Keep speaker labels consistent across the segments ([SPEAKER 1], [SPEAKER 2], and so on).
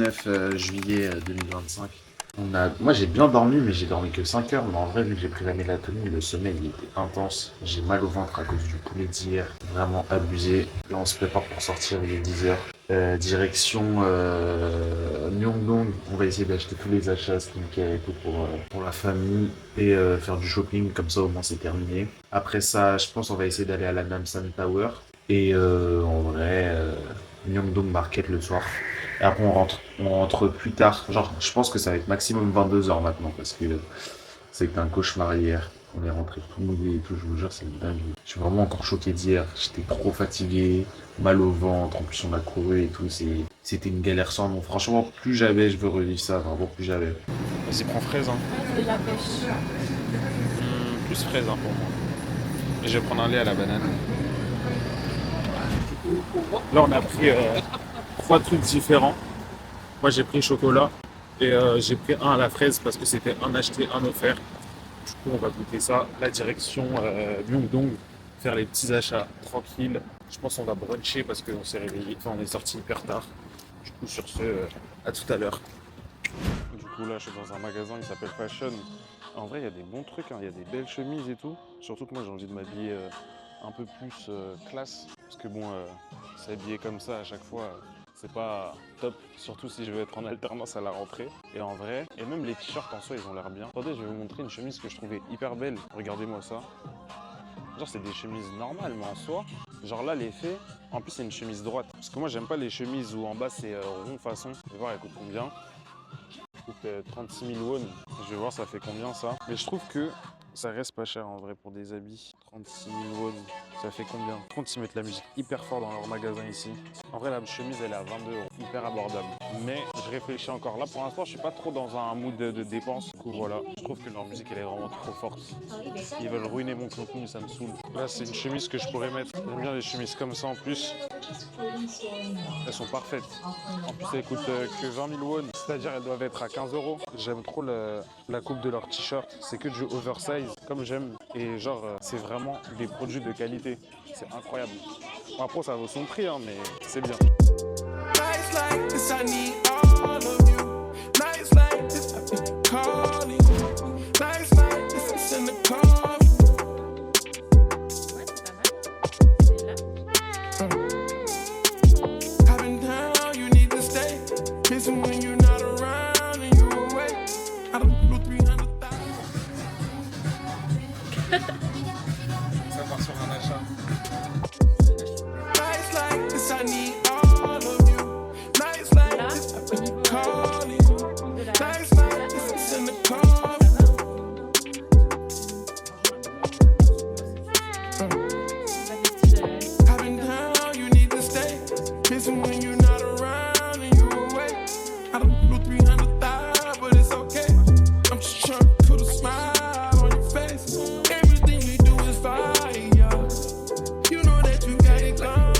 [SPEAKER 1] 19 juillet 2025. Moi j'ai bien dormi, mais j'ai dormi que 5 heures. Mais en vrai, vu que j'ai pris la mélatonine, le sommeil il était intense. J'ai mal au ventre à cause du poulet d'hier. Vraiment abusé. Là, on se prépare pour sortir, il est 10 heures. Direction Myeongdong. On va essayer d'acheter tous les achats skincare et tout pour la famille. Et faire du shopping, comme ça au moins c'est terminé. Après ça, je pense on va essayer d'aller à la Namsan Tower. Et en vrai, Myeongdong Market le soir. Et après, on rentre plus tard. Genre, je pense que ça va être maximum 22 heures maintenant parce que c'était un cauchemar hier. On est rentré tout mouillé et tout, je vous jure, c'est une dinguerie. Je suis vraiment encore choqué d'hier. J'étais trop fatigué, mal au ventre, en plus on a couru et tout. C'était une galère sans nom. Franchement, plus jamais je veux revivre ça, vraiment plus jamais. Vas-y, prends fraise, hein.
[SPEAKER 2] De la pêche.
[SPEAKER 1] Plus fraise, hein, pour moi. Et je vais prendre un lait à la banane. Là, on a pris 3 trucs différents. Moi, j'ai pris chocolat et j'ai pris un à la fraise parce que c'était un acheté, un offert. Du coup, on va goûter ça. La direction Myeongdong, faire les petits achats tranquilles. Je pense qu'on va bruncher parce qu'on s'est réveillé, enfin, on est sorti hyper tard. Du coup, sur ce, à tout à l'heure. Du coup, là, je suis dans un magasin qui s'appelle Fashion. En vrai, il y a des bons trucs, hein. Il y a des belles chemises et tout. Surtout que moi, j'ai envie de m'habiller un peu plus classe. Parce que bon, s'habiller comme ça à chaque fois, c'est pas top. Surtout si je veux être en alternance à la rentrée. Et en vrai, et même les t-shirts en soi, ils ont l'air bien. Attendez, je vais vous montrer une chemise que je trouvais hyper belle. Regardez-moi ça. Genre, c'est des chemises normales, mais en soi, genre là, l'effet, en plus, c'est une chemise droite. Parce que moi, j'aime pas les chemises où en bas, c'est rond façon. Je vais voir, elle coûte combien. Elle coûte 36 000 won. Je vais voir, ça fait combien ça. Mais je trouve que ça reste pas cher en vrai pour des habits. 36 000 won, ça fait combien? Par contre, ils mettent la musique hyper fort dans leur magasin ici. En vrai, la chemise, elle est à 22 €. Hyper abordable. Mais je réfléchis encore. Là, pour l'instant, je suis pas trop dans un mood de dépense. Du coup, voilà. Je trouve que leur musique, elle est vraiment trop forte. Ils veulent ruiner mon contenu, ça me saoule. Là, c'est une chemise que je pourrais mettre. J'aime bien les chemises comme ça en plus. Elles sont parfaites. En plus, elles coûtent que 20 000 won. C'est-à-dire, elles doivent être à 15 €. J'aime trop la coupe de leur t-shirt. C'est que du oversize, comme j'aime. Et genre, c'est vraiment des produits de qualité. C'est incroyable. Bon, après, ça vaut son prix, hein, mais c'est bien.
[SPEAKER 3] Nights like this, I need all of you. Nights like this, I be calling you. Nights like this, it's in the car. I've been down, you need to stay. Missing when you're not around and you're away. I don't blew 300,000.
[SPEAKER 1] Ça part sur un achat.
[SPEAKER 3] Nights like this, I need all of you. Nights like this, I be calling you. Nights like this, it's in the car. I've been down, you need to stay. Missing when you're not around and you're away. I don't blew 300,000, but it's okay. I'm just trying to put a smile on your face. Everything we do is fire. You know that you got it gone.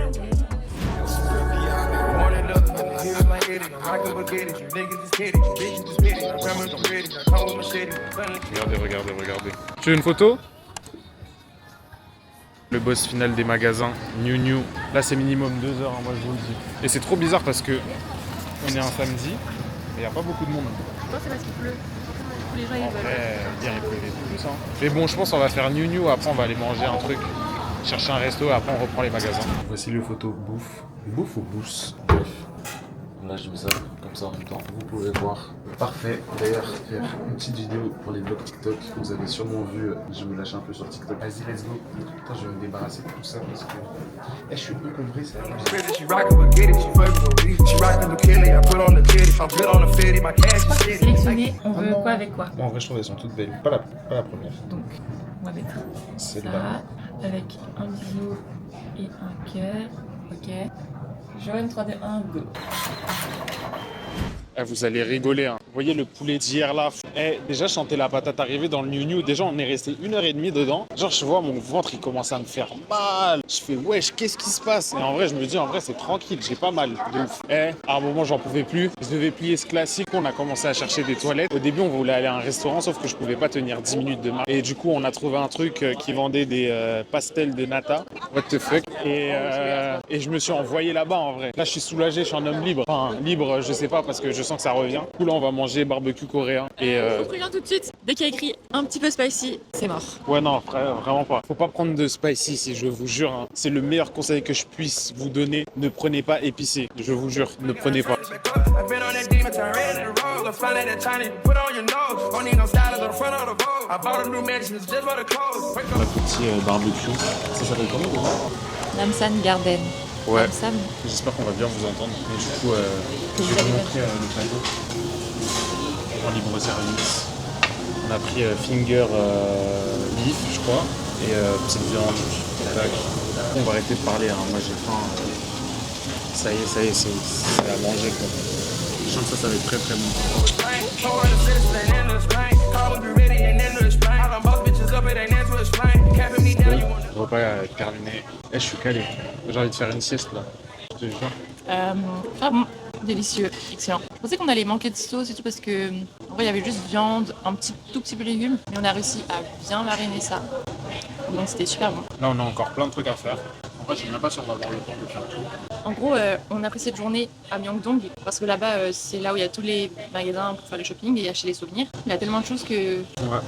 [SPEAKER 3] Morning up, here's my headache. I'm rocking spaghetti. You niggas just kidding. You bitches just kidding. I remember I'm ready. I told my shit.
[SPEAKER 1] Regardez. Tu veux une photo? Le boss final des magasins, New New. Là, c'est minimum 2 heures, hein, moi je vous le dis. Et c'est trop bizarre parce que on est un samedi et il n'y a pas beaucoup de monde.
[SPEAKER 2] Non, c'est parce qu'il pleut. Tous les gens, ils
[SPEAKER 1] En
[SPEAKER 2] veulent.
[SPEAKER 1] vrai, bien il pleuvait plus. Hein. Mais bon, je pense qu'on va faire New New. Après, on va aller manger un truc, chercher un resto et après, on reprend les magasins. Voici le photo bouffe. Bouffe ou bousse? Bref. Là, je mets ça comme ça en même temps. Vous pouvez voir. Parfait. D'ailleurs, faire une petite vidéo pour les vlogs TikTok. Vous avez sûrement vu, je vais vous lâcher un peu sur TikTok. Vas-y, let's go. Attends, je vais me débarrasser de tout ça parce que je suis encombré, ça.
[SPEAKER 3] She rockin' spaghetti, she fucking with me. She rockin' the Kelly, I put on the titty. I'm good on the fitty, my cash is shitty.
[SPEAKER 2] Sélectionner, on veut quoi avec quoi?
[SPEAKER 1] Bon, en vrai, je trouve qu'elles sont toutes belles. Pas la première.
[SPEAKER 2] Donc, on va mettre
[SPEAKER 1] Celle-là.
[SPEAKER 2] ça avec un bisou et un cœur. Ok. Jaune 3, 2, 1, go.
[SPEAKER 1] Eh, vous allez rigoler, hein. Vous voyez le poulet d'hier là? Eh, déjà, je sentais la patate arriver dans le new. Déjà, on est resté 1h30 dedans. Genre, je vois mon ventre, il commence à me faire mal. Je fais, wesh, qu'est-ce qui se passe? Et en vrai, je me dis, en vrai, c'est tranquille, j'ai pas mal. De ouf. Eh, à un moment, j'en pouvais plus. Je devais plier ce classique. On a commencé à chercher des toilettes. Au début, on voulait aller à un restaurant, sauf que je pouvais pas tenir 10 minutes de marche. Et du coup, on a trouvé un truc qui vendait des pastels de nata. What the fuck? Et je me suis envoyé là-bas, en vrai. Là, je suis soulagé, je suis un homme libre. Enfin, libre, je sais pas, parce que je sens que ça revient. Du coup, là, on va manger barbecue coréen. Et
[SPEAKER 2] Je préviens tout de suite, dès qu'il y a écrit un petit peu spicy, c'est mort.
[SPEAKER 1] ouais, non, vraiment pas. Faut pas prendre de spicy ici, je vous jure, hein. C'est le meilleur conseil que je puisse vous donner. Ne prenez pas épicé. Je vous jure, ne prenez pas.
[SPEAKER 3] I've been on that demon, turn red in the road. Go find that Chinese, put on your nose. Don't need no style in the front of the boat. I bought a new mansion, it's just for the clothes. Wake
[SPEAKER 1] Un petit barbecue. Ça s'appelle comment déjà?
[SPEAKER 2] Namsan Garden.
[SPEAKER 1] Ouais.
[SPEAKER 2] Namsan.
[SPEAKER 1] J'espère qu'on va bien vous entendre. Et du coup, je
[SPEAKER 2] vous
[SPEAKER 1] vais
[SPEAKER 2] allez
[SPEAKER 1] vous montrer le panneau en libre service. On a pris finger beef, je crois, et petite viande. Tac. On va arrêter de parler, hein. Moi j'ai faim. Ça y est, c'est à manger quoi. Je sens que ça va être très très bon.
[SPEAKER 3] pour the citizen and the strain. Call me ready and then to explain. I done boss bitches up, it ain't there to explain. Capping me down, you want
[SPEAKER 1] Le repas est terminé. Eh, je suis calé. J'ai envie de faire une sieste là. Je te jure.
[SPEAKER 2] Ah bon, délicieux, excellent. Je pensais qu'on allait manquer de sauce et tout parce que en vrai il y avait juste viande, tout petit peu de légumes, mais on a réussi à bien mariner ça. Donc c'était super bon.
[SPEAKER 1] Là, on a encore plein de trucs à faire. En fait, je sais même pas si on va avoir le temps de faire tout.
[SPEAKER 2] En gros, on a pris cette journée à Myeongdong parce que là-bas c'est là où il y a tous les magasins pour faire le shopping et acheter les souvenirs. Il y a tellement de choses que
[SPEAKER 1] Ouais.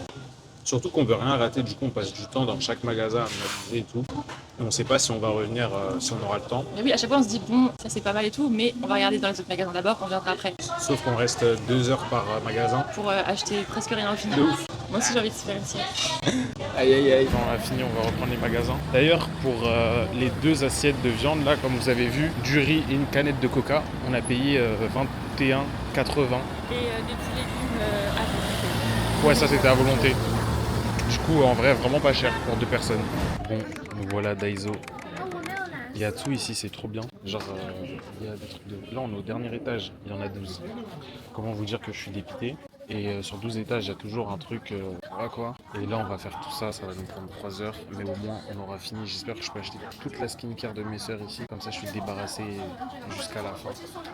[SPEAKER 1] Surtout qu'on veut rien rater, du coup on passe du temps dans chaque magasin à analyser et tout. Et on sait pas si on va revenir, si on aura le temps.
[SPEAKER 2] mais oui, à chaque fois on se dit bon, ça c'est pas mal et tout, mais on va regarder dans les autres magasins d'abord, on viendra après
[SPEAKER 1] Sauf qu'on reste 2 heures par magasin.
[SPEAKER 2] pour acheter presque rien au final.
[SPEAKER 1] De ouf.
[SPEAKER 2] Moi aussi j'ai envie de se faire une sieste.
[SPEAKER 1] Aïe aïe aïe. Quand on a fini, on va reprendre les magasins. D'ailleurs, pour les 2 assiettes de viande, là, comme vous avez vu, du riz et une canette de coca, on a payé 21,80.
[SPEAKER 2] Et des petits légumes à volonté.
[SPEAKER 1] Ouais, ça c'était à volonté. Du coup, en vrai, vraiment pas cher pour 2 personnes. Bon, nous voilà Daiso. Il y a tout ici, c'est trop bien. Genre, il y a des trucs de... Là, on est au dernier étage, il y en a 12. Comment vous dire que je suis dépité? Et sur 12 étages, il y a toujours un truc, voilà quoi. Et là, on va faire tout ça, ça va nous prendre 3 heures. Mais au moins, on aura fini. J'espère que je peux acheter toute la skincare de mes sœurs ici. Comme ça, je suis débarrassé jusqu'à la fin.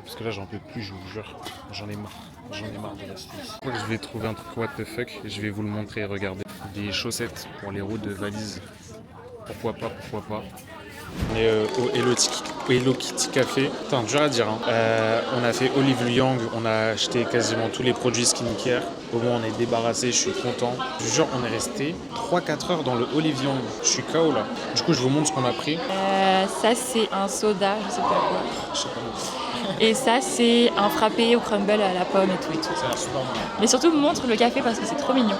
[SPEAKER 1] Parce que là, j'en peux plus, je vous jure. J'en ai marre. J'en ai marre de rester ici. Je vais trouver un truc what the fuck. Et je vais vous le montrer, regardez. Des chaussettes pour les roues de valise. Pourquoi pas. On est au Hello Kitty Café. Putain, dur à dire. Hein. On a fait Olive Young, on a acheté quasiment tous les produits skincare. Au moins, on est débarrassé, je suis content. Je vous jure, on est resté 3-4 heures dans le Olive Young. Je suis KO là. Du coup, je vous montre ce qu'on a pris.
[SPEAKER 2] Ça c'est un soda, je sais pas quoi.
[SPEAKER 1] Je sais pas.
[SPEAKER 2] Et ça c'est un frappé au crumble à la pomme et tout et tout.
[SPEAKER 1] Ça a l'air super bon.
[SPEAKER 2] Mais surtout montre le café parce que c'est trop mignon.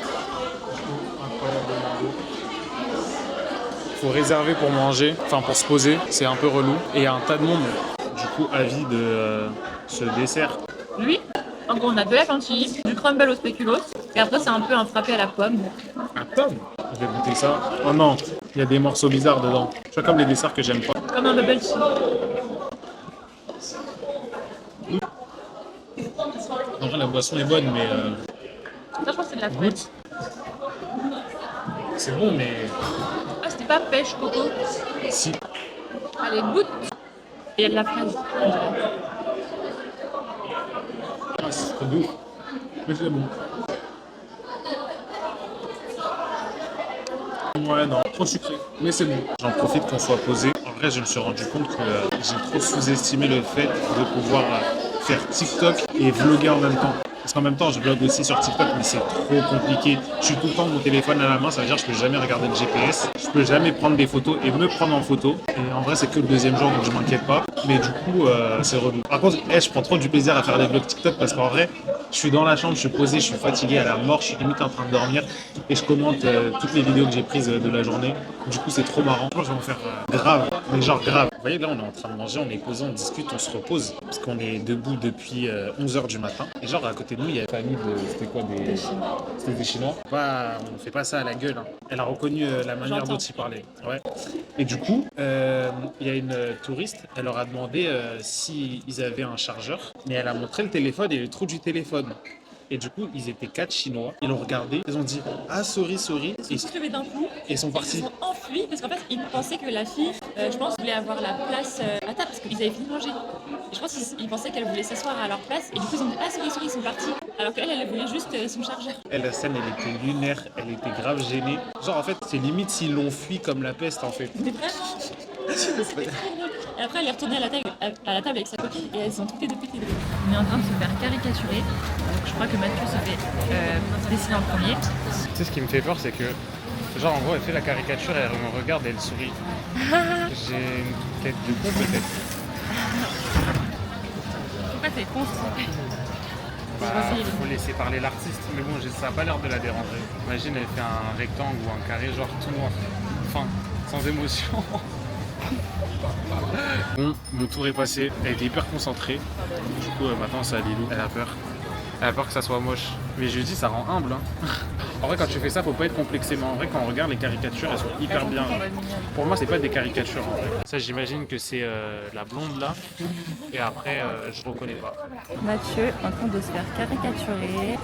[SPEAKER 1] Faut réserver pour manger, enfin pour se poser, c'est un peu relou. Et il y a un tas de monde. Du coup, avis de ce dessert.
[SPEAKER 2] Lui, en gros on a de la chantilly, du crumble au spéculoos et après c'est un peu un frappé à la pomme.
[SPEAKER 1] Un pomme. Je vais goûter ça. Oh non, il y a des morceaux bizarres dedans. Tu vois, comme les desserts que j'aime pas.
[SPEAKER 2] Comme un bubble tea.
[SPEAKER 1] En vrai, la boisson est bonne, mais
[SPEAKER 2] Ça je pense que c'est de la fraise.
[SPEAKER 1] goûte. C'est bon, mais
[SPEAKER 2] Ah c'était pas pêche coco.
[SPEAKER 1] si.
[SPEAKER 2] Allez goûte. Et il y a de la fraise.
[SPEAKER 1] Ah, c'est trop doux. Mais c'est bon. Ouais, non, trop sucré. Mais c'est bon. J'en profite qu'on soit posé. En vrai, je me suis rendu compte que j'ai trop sous-estimé le fait de pouvoir faire TikTok et vlogger en même temps. Parce qu'en même temps, je vlog aussi sur TikTok, mais c'est trop compliqué. Je suis tout le temps mon téléphone à la main, ça veut dire que je peux jamais regarder le GPS. Je peux jamais prendre des photos et me prendre en photo. Et en vrai, c'est que le deuxième jour, donc je m'inquiète pas. Mais du coup, c'est relou. Par contre, je prends trop du plaisir à faire des vlogs TikTok parce qu'en vrai, je suis dans la chambre, je suis posé, je suis fatigué à la mort, je suis limite en train de dormir. Et je commente toutes les vidéos que j'ai prises de la journée. Du coup, c'est trop marrant. Je vais en faire grave. Mais genre grave. Vous voyez, là, on est en train de manger, on est posé, on discute, on se repose. Parce qu'on est debout depuis 11h du matin. Et genre, à côté de nous, il y a une famille de... C'était quoi des Chinois. C'était des Chinois. On fait pas ça à la gueule. Hein. Elle a reconnu la manière dont ils parlaient. Ouais. Et du coup, il y a une touriste, elle leur a demandé s'ils avaient un chargeur. Mais elle a montré le téléphone et le trou du téléphone. Et du coup, ils étaient 4 Chinois. Ils l'ont regardé. Ils ont dit « Ah, sorry. »
[SPEAKER 4] Ils se sont levés d'un coup.
[SPEAKER 1] Et ils sont partis.
[SPEAKER 4] Ils se sont enfuis parce qu'en fait, ils pensaient que la fille, je pense, voulait avoir la place à table parce qu'ils avaient fini de manger. Et je pense qu'ils pensaient qu'elle voulait s'asseoir à leur place. Et du coup, ils ont dit « Ah, sorry. » Ils sont partis. Alors qu'elle, elle voulait juste son chargeur.
[SPEAKER 1] Elle, la scène, elle était lunaire. Elle était grave gênée. Genre, en fait, c'est limite s'ils l'ont fui comme la peste, en fait.
[SPEAKER 4] Mais vraiment. Et après, elle est retournée à la table avec sa copine et elles ont toutes les deux pété de rire.
[SPEAKER 2] On est en train de se faire caricaturer. Donc je crois que Mathieu se fait dessiner en premier.
[SPEAKER 1] Tu sais, ce qui me fait peur, c'est que, genre, en gros, elle fait la caricature et elle me regarde et elle sourit. J'ai une tête de con, peut-être.
[SPEAKER 2] Pourquoi t'es con si
[SPEAKER 1] Faut laisser parler l'artiste, mais bon, ça n'a pas l'air de la déranger. Imagine, elle fait un rectangle ou un carré, genre tout noir. Enfin, sans émotion. Bon, mon tour est passé, elle était hyper concentrée. Du coup, maintenant, c'est à Lilou, elle a peur. Elle a peur que ça soit moche. Mais je lui dis, ça rend humble. Hein. En vrai, quand tu fais ça, faut pas être complexé. Mais en vrai, quand on regarde les caricatures, elles sont hyper bien. Pour moi, c'est pas des caricatures en vrai. Ça, j'imagine que c'est la blonde là. Et après, je reconnais pas.
[SPEAKER 2] Mathieu en train de se faire caricaturer.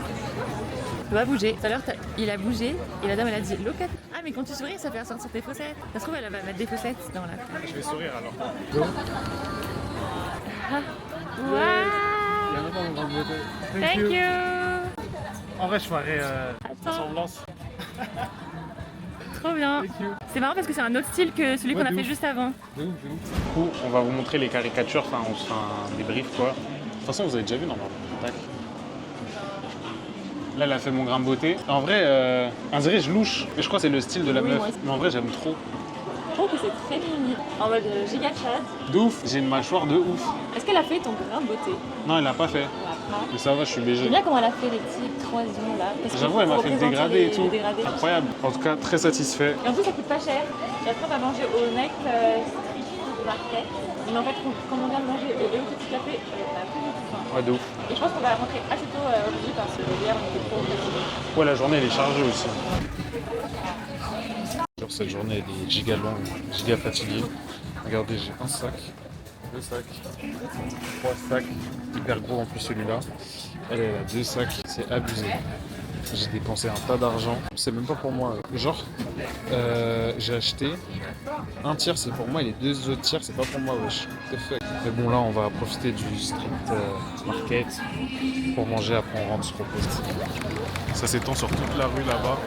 [SPEAKER 2] Il doit bouger. Tout à l'heure, il a bougé et la dame elle a dit look at... Ah mais quand tu souris, ça fait ressortir tes fossettes. Ça se trouve, elle va mettre des fossettes dans la...
[SPEAKER 1] Je vais sourire alors.
[SPEAKER 2] Ah. Wow. Thank you.
[SPEAKER 1] En vrai, je ferais
[SPEAKER 2] Attends.
[SPEAKER 1] semblance.
[SPEAKER 2] Trop bien. C'est marrant parce que c'est un autre style que celui qu'on a fait juste avant.
[SPEAKER 1] De ouf. Du coup, on va vous montrer les caricatures. Enfin, on se fait un débrief quoi. De toute façon, vous avez déjà vu normalement. Tac. Là, elle a fait mon grain de beauté. En vrai, on dirait je louche. Mais je crois que c'est le style de la meuf. Mais en vrai, j'aime trop.
[SPEAKER 4] Je trouve que c'est très mignon. En mode giga chat.
[SPEAKER 1] De ouf. J'ai une mâchoire de ouf.
[SPEAKER 4] Est-ce qu'elle a fait ton grain de beauté?
[SPEAKER 1] Non, elle l'a pas fait. Mais ça va, je suis léger.
[SPEAKER 4] J'aime bien comment elle a fait les petits croisillons là.
[SPEAKER 1] J'avoue, elle m'a fait le dégradé et tout. Incroyable. En tout cas, très satisfait.
[SPEAKER 4] Et en plus, ça coûte pas cher. Et après, on va manger au Night Street Market. Mais en fait, quand on vient de manger au Petit Café, on a plus du tout faim.
[SPEAKER 1] Ouais, de ouf.
[SPEAKER 4] Et je pense qu'on va rentrer assez tôt aujourd'hui parce que hier, on était trop fatigués.
[SPEAKER 1] Ouais, la journée, elle est chargée aussi. Genre, cette journée, elle est giga longue, giga fatiguée. Regardez, j'ai un sac, 2 sacs, 3 sacs, hyper gros en plus celui-là. Elle a 2 sacs, c'est abusé. J'ai dépensé un tas d'argent, c'est même pas pour moi. Genre, j'ai acheté un tiers, c'est pour moi, et les 2 autres tiers, c'est pas pour moi, wesh. Mais bon, là, on va profiter du street market pour manger, après on rentre se reposer. Ça s'étend sur toute la rue là-bas.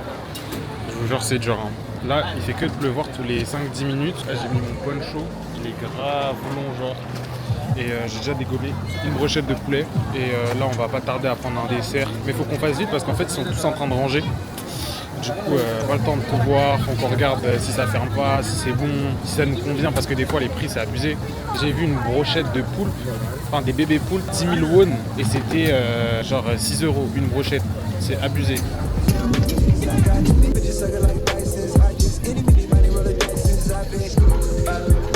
[SPEAKER 1] Je vous jure, c'est dur. Hein. Là, il fait que de pleuvoir tous les 5-10 minutes. Là, j'ai mis mon poncho, il est grave long, genre. Et j'ai déjà dégommé une brochette de poulet. Et là, on va pas tarder à prendre un dessert. Mais il faut qu'on fasse vite parce qu'en fait, ils sont tous en train de ranger. Du coup, pas le temps de tout voir. Faut qu'on regarde si ça ferme pas, si c'est bon, si ça nous convient. Parce que des fois, les prix, c'est abusé. J'ai vu une brochette de poulpe, enfin des bébés poulpes, 10 000 won. Et c'était genre 6 € une brochette. C'est abusé.
[SPEAKER 5] Bitches suckin' like Bisons. I just any money roll a Dixons. I've been